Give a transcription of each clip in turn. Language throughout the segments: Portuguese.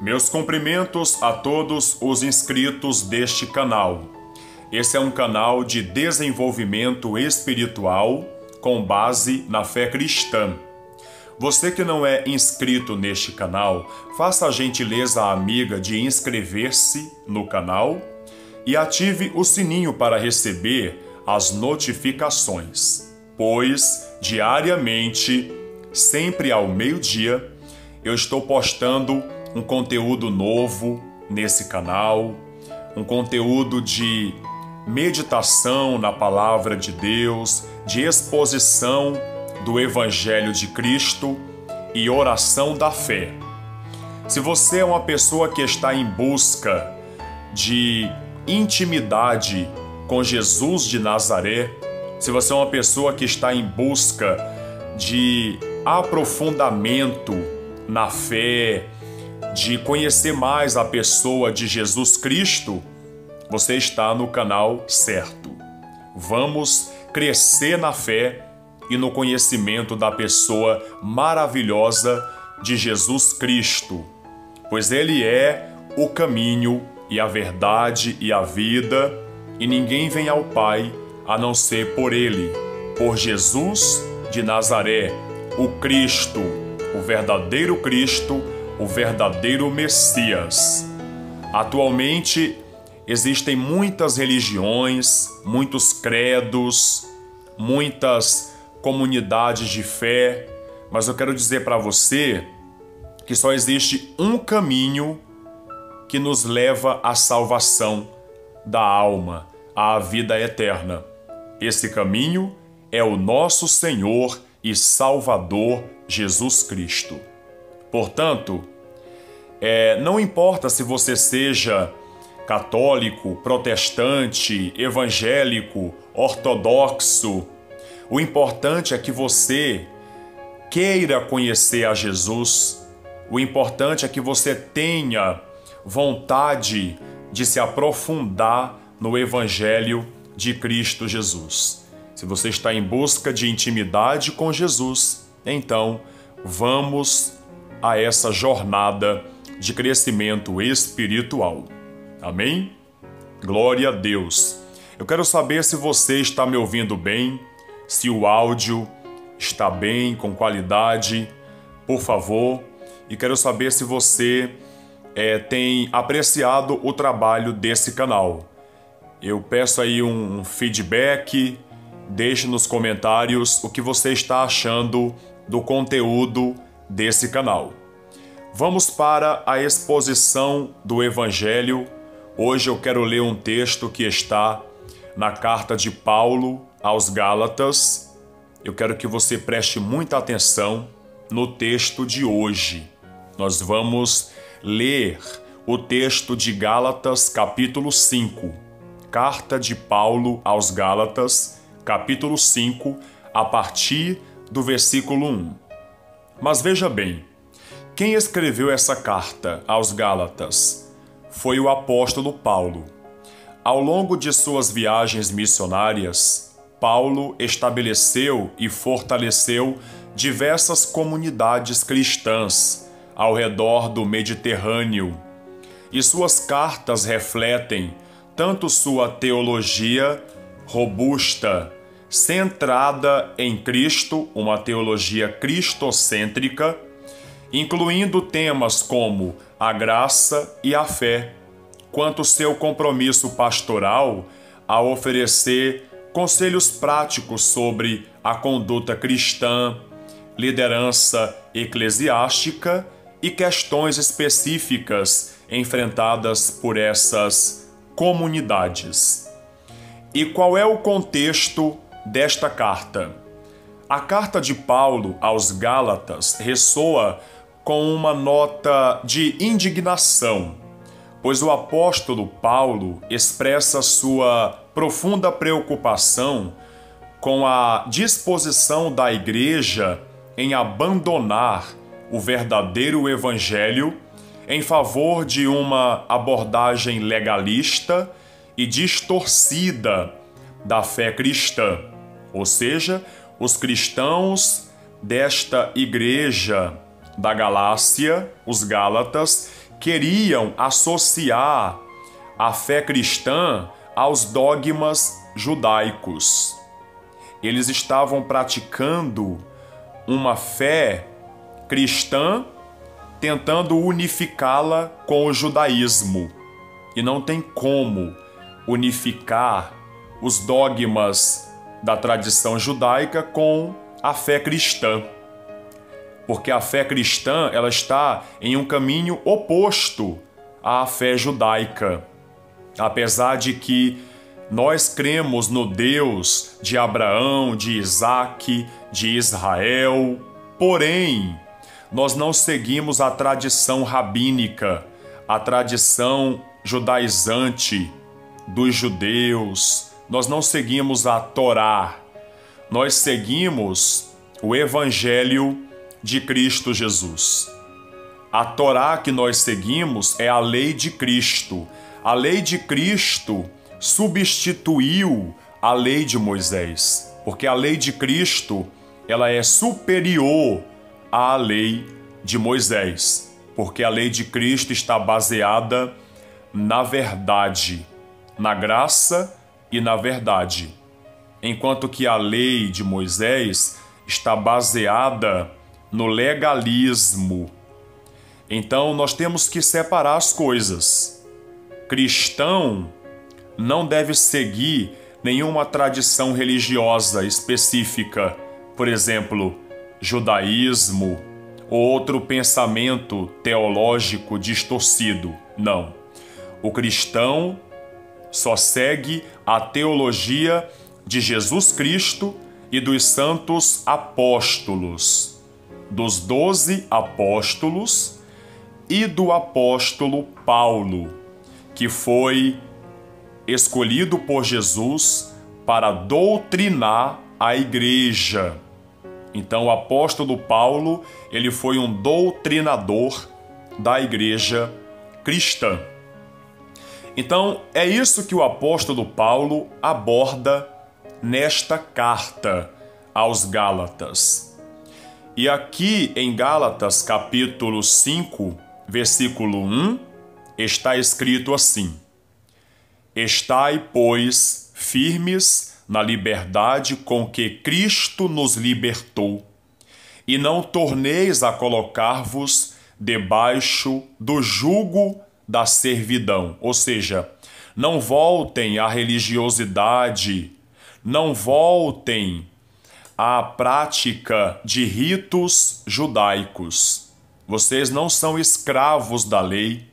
Meus cumprimentos a todos os inscritos deste canal. Esse é um canal de desenvolvimento espiritual com base na fé cristã. Você que não é inscrito neste canal, faça a gentileza amiga de inscrever-se no canal e ative o sininho para receber as notificações, pois diariamente, sempre ao meio-dia, eu estou postando um conteúdo novo nesse canal, um conteúdo de meditação na palavra de Deus, de exposição do Evangelho de Cristo e oração da fé. Se você é uma pessoa que está em busca de intimidade com Jesus de Nazaré, se você é uma pessoa que está em busca de aprofundamento na fé, de conhecer mais a pessoa de Jesus Cristo, você está no canal certo. Vamos crescer na fé e no conhecimento da pessoa maravilhosa de Jesus Cristo, pois Ele é o caminho e a verdade e a vida, e ninguém vem ao Pai a não ser por Ele, por Jesus de Nazaré, o Cristo, o verdadeiro Cristo, o verdadeiro Messias. Atualmente existem muitas religiões, muitos credos, muitas comunidades de fé, mas eu quero dizer para você que só existe um caminho que nos leva à salvação da alma, à vida eterna. Esse caminho é o nosso Senhor e Salvador Jesus Cristo. Portanto, não importa se você seja católico, protestante, evangélico, ortodoxo, o importante é que você queira conhecer a Jesus, o importante é que você tenha vontade de se aprofundar no Evangelho de Cristo Jesus. Se você está em busca de intimidade com Jesus, então vamos a essa jornada de crescimento espiritual. Amém? Glória a Deus. Eu quero saber se você está me ouvindo bem, se o áudio está bem, com qualidade, por favor. E quero saber se você tem apreciado o trabalho desse canal. Eu peço aí um feedback, deixe nos comentários o que você está achando do conteúdo desse canal. Vamos para a exposição do Evangelho. Hoje eu quero ler um texto que está na carta de Paulo aos Gálatas. Eu quero que você preste muita atenção no texto de hoje. Nós vamos ler o texto de Gálatas, capítulo 5. Carta de Paulo aos Gálatas, capítulo 5, a partir do versículo 1. Mas veja bem, quem escreveu essa carta aos Gálatas foi o apóstolo Paulo. Ao longo de suas viagens missionárias, Paulo estabeleceu e fortaleceu diversas comunidades cristãs ao redor do Mediterrâneo, e suas cartas refletem tanto sua teologia robusta, centrada em Cristo, uma teologia cristocêntrica, incluindo temas como a graça e a fé, quanto seu compromisso pastoral a oferecer conselhos práticos sobre a conduta cristã, liderança eclesiástica e questões específicas enfrentadas por essas comunidades. E qual é o contexto desta carta? A carta de Paulo aos Gálatas ressoa com uma nota de indignação, pois o apóstolo Paulo expressa sua profunda preocupação com a disposição da igreja em abandonar o verdadeiro evangelho em favor de uma abordagem legalista e distorcida da fé cristã, ou seja, os cristãos desta igreja da Galácia, os Gálatas, queriam associar a fé cristã aos dogmas judaicos. Eles estavam praticando uma fé cristã, tentando unificá-la com o judaísmo. E não tem como unificar os dogmas da tradição judaica com a fé cristã. Porque a fé cristã, ela está em um caminho oposto à fé judaica. Apesar de que nós cremos no Deus de Abraão, de Isaque, de Israel, porém, nós não seguimos a tradição rabínica, a tradição judaizante dos judeus. Nós não seguimos a Torá, nós seguimos o Evangelho de Cristo Jesus. A Torá que nós seguimos é a lei de Cristo. A lei de Cristo substituiu a lei de Moisés, porque a lei de Cristo, ela é superior à lei de Moisés, porque a lei de Cristo está baseada na verdade, na graça e na verdade, enquanto que a lei de Moisés está baseada no legalismo. Então nós temos que separar as coisas. Cristão não deve seguir nenhuma tradição religiosa específica, por exemplo, judaísmo ou outro pensamento teológico distorcido. Não. O cristão só segue a teologia de Jesus Cristo e dos santos apóstolos, dos 12 apóstolos e do apóstolo Paulo, que foi escolhido por Jesus para doutrinar a igreja. Então o apóstolo Paulo, ele foi um doutrinador da igreja cristã. Então é isso que o apóstolo Paulo aborda nesta carta aos Gálatas. E aqui em Gálatas capítulo 5, versículo 1, está escrito assim: Estai, pois, firmes na liberdade com que Cristo nos libertou, e não torneis a colocar-vos debaixo do jugo da servidão. Ou seja, não voltem à religiosidade, não voltem à prática de ritos judaicos. Vocês não são escravos da lei,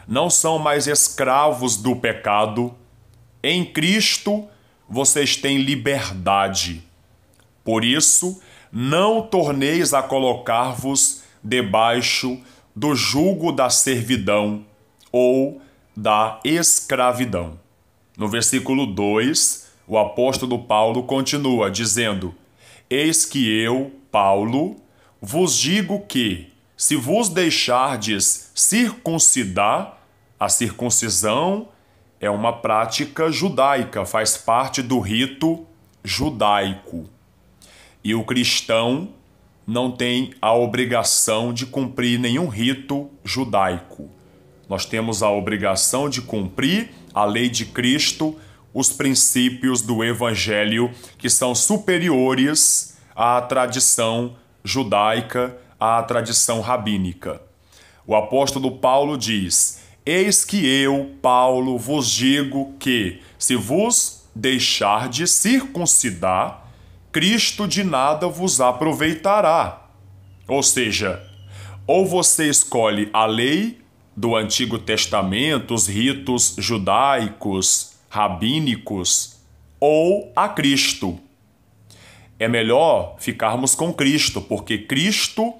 não são mais escravos do pecado. Em Cristo, vocês têm liberdade. Por isso, não torneis a colocar-vos debaixo do jugo da servidão ou da escravidão. No versículo 2, o apóstolo Paulo continua dizendo: Eis que eu, Paulo, vos digo que, se vos deixardes circuncidar, a circuncisão é uma prática judaica, faz parte do rito judaico. E o cristão não tem a obrigação de cumprir nenhum rito judaico. Nós temos a obrigação de cumprir a lei de Cristo, os princípios do Evangelho que são superiores à tradição judaica, à tradição rabínica. O apóstolo Paulo diz: Eis que eu, Paulo, vos digo que, se vos deixardes circuncidar, Cristo de nada vos aproveitará. Ou seja, ou você escolhe a lei do Antigo Testamento, os ritos judaicos, rabínicos, ou a Cristo. É melhor ficarmos com Cristo, porque Cristo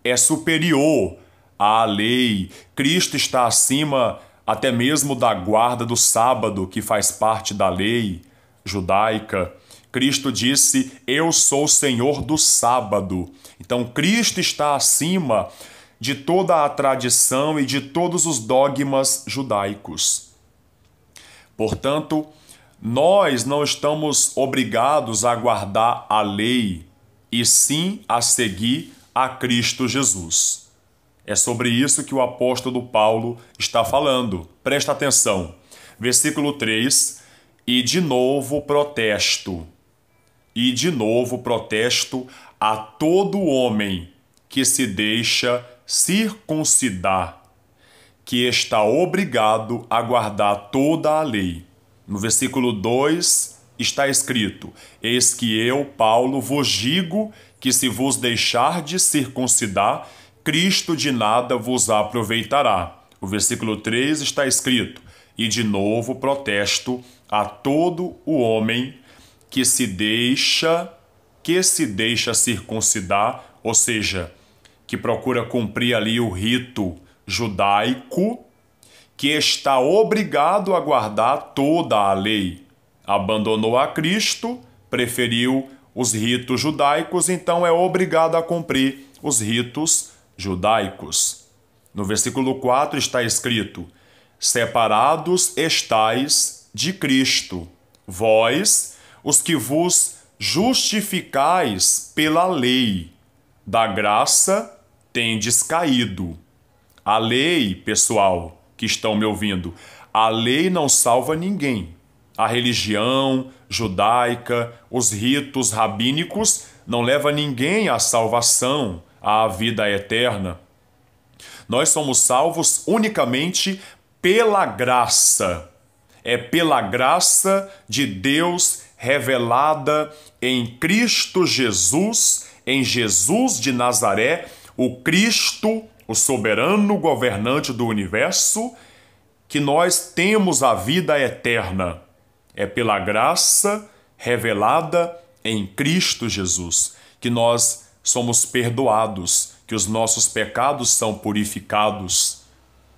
é superior à lei. Cristo está acima até mesmo da guarda do sábado, que faz parte da lei judaica. Cristo disse: Eu sou o Senhor do sábado. Então Cristo está acima de toda a tradição e de todos os dogmas judaicos. Portanto, nós não estamos obrigados a guardar a lei, e sim a seguir a Cristo Jesus. É sobre isso que o apóstolo Paulo está falando. Presta atenção. Versículo 3. E de novo protesto. E de novo protesto a todo homem que se deixa circuncidar, que está obrigado a guardar toda a lei. No versículo 2 está escrito: Eis que eu, Paulo, vos digo que se vos deixardes circuncidar, Cristo de nada vos aproveitará. O versículo 3 está escrito: E de novo protesto a todo o homem que se deixa circuncidar, ou seja, que procura cumprir ali o rito judaico, que está obrigado a guardar toda a lei. Abandonou a Cristo, preferiu os ritos judaicos, então é obrigado a cumprir os ritos judaicos. No versículo 4 está escrito: Separados estais de Cristo, vós, os que vos justificais pela lei, da graça tendes caído. A lei, pessoal que estão me ouvindo, a lei não salva ninguém. A religião judaica, os ritos rabínicos não levam ninguém à salvação, à vida eterna. Nós somos salvos unicamente pela graça. É pela graça de Deus revelada em Cristo Jesus, em Jesus de Nazaré, o Cristo, o soberano governante do universo, que nós temos a vida eterna. É pela graça revelada em Cristo Jesus que nós somos perdoados, que os nossos pecados são purificados,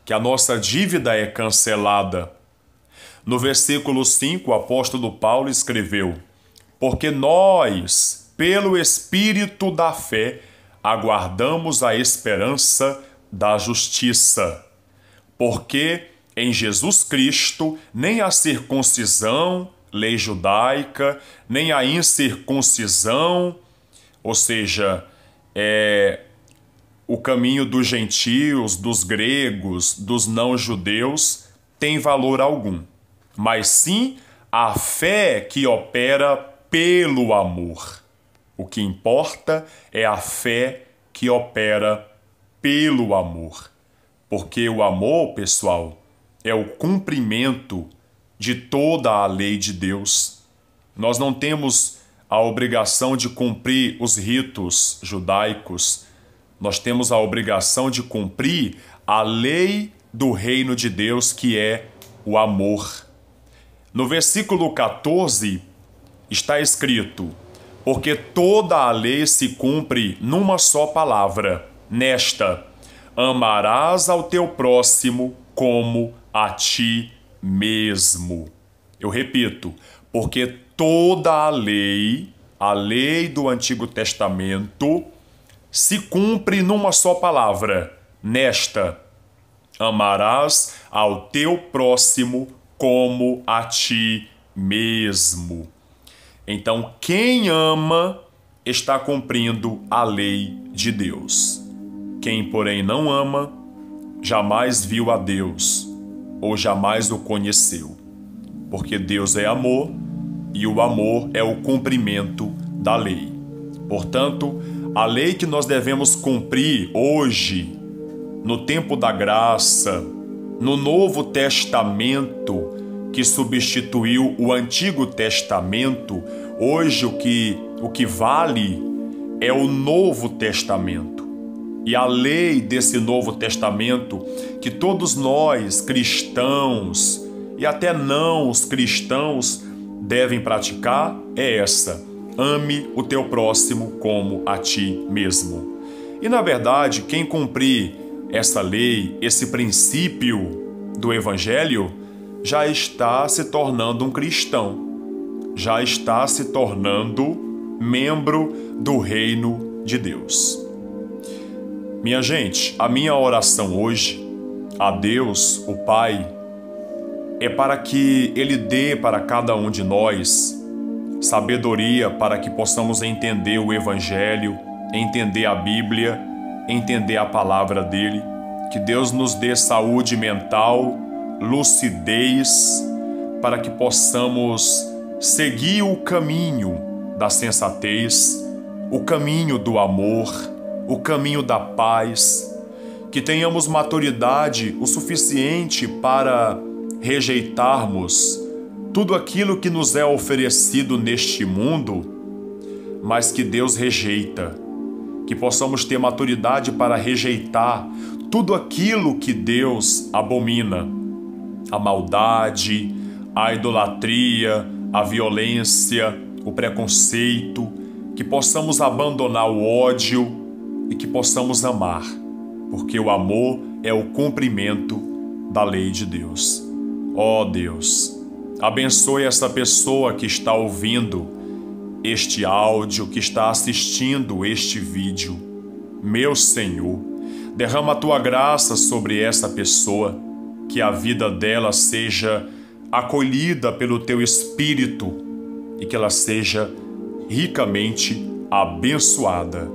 que a nossa dívida é cancelada. No versículo 5, o apóstolo Paulo escreveu: Porque nós, pelo Espírito da fé, aguardamos a esperança da justiça. Porque em Jesus Cristo nem a circuncisão, lei judaica, nem a incircuncisão, ou seja, o caminho dos gentios, dos gregos, dos não-judeus, tem valor algum. Mas sim a fé que opera pelo amor. O que importa é a fé que opera pelo amor. Porque o amor, pessoal, é o cumprimento de toda a lei de Deus. Nós não temos a obrigação de cumprir os ritos judaicos. Nós temos a obrigação de cumprir a lei do reino de Deus, que é o amor. No versículo 14 está escrito: Porque toda a lei se cumpre numa só palavra, nesta: amarás ao teu próximo como a ti mesmo. Eu repito: porque toda a lei do Antigo Testamento, se cumpre numa só palavra, nesta: amarás ao teu próximo como a ti mesmo. Então, quem ama está cumprindo a lei de Deus. Quem, porém, não ama, jamais viu a Deus ou jamais o conheceu. Porque Deus é amor e o amor é o cumprimento da lei. Portanto, a lei que nós devemos cumprir hoje, no tempo da graça, no Novo Testamento, que substituiu o Antigo Testamento, hoje o que vale é o Novo Testamento. E a lei desse Novo Testamento, que todos nós, cristãos e até não os cristãos, devem praticar, é essa: ame o teu próximo como a ti mesmo. E na verdade, quem cumprir essa lei, esse princípio do Evangelho, já está se tornando um cristão, já está se tornando membro do reino de Deus. Minha gente, a minha oração hoje a Deus, o Pai, é para que Ele dê para cada um de nós sabedoria para que possamos entender o Evangelho, entender a Bíblia entender a palavra dele. Que Deus nos dê saúde mental, lucidez, para que possamos seguir o caminho da sensatez, o caminho do amor, o caminho da paz. Que tenhamos maturidade o suficiente para rejeitarmos tudo aquilo que nos é oferecido neste mundo, mas que Deus rejeita. Que possamos ter maturidade para rejeitar tudo aquilo que Deus abomina. A maldade, a idolatria, a violência, o preconceito. Que possamos abandonar o ódio e que possamos amar, porque o amor é o cumprimento da lei de Deus. Ó Deus, abençoe essa pessoa que está ouvindo este áudio, que está assistindo este vídeo. Meu Senhor, derrama a Tua graça sobre essa pessoa, que a vida dela seja acolhida pelo Teu Espírito e que ela seja ricamente abençoada.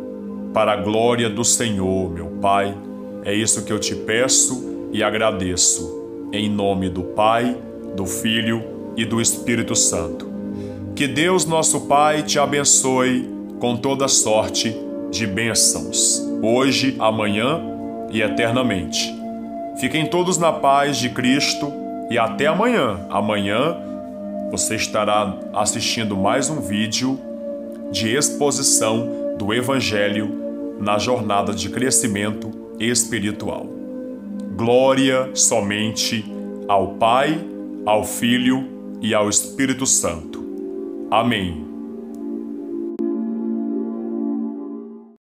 Para a glória do Senhor, meu Pai, é isso que eu te peço e agradeço. Em nome do Pai, do Filho e do Espírito Santo. Que Deus, nosso Pai, te abençoe com toda sorte de bênçãos, hoje, amanhã e eternamente. Fiquem todos na paz de Cristo e até amanhã. Amanhã você estará assistindo mais um vídeo de exposição do Evangelho na jornada de crescimento espiritual. Glória somente ao Pai, ao Filho e ao Espírito Santo. Amém.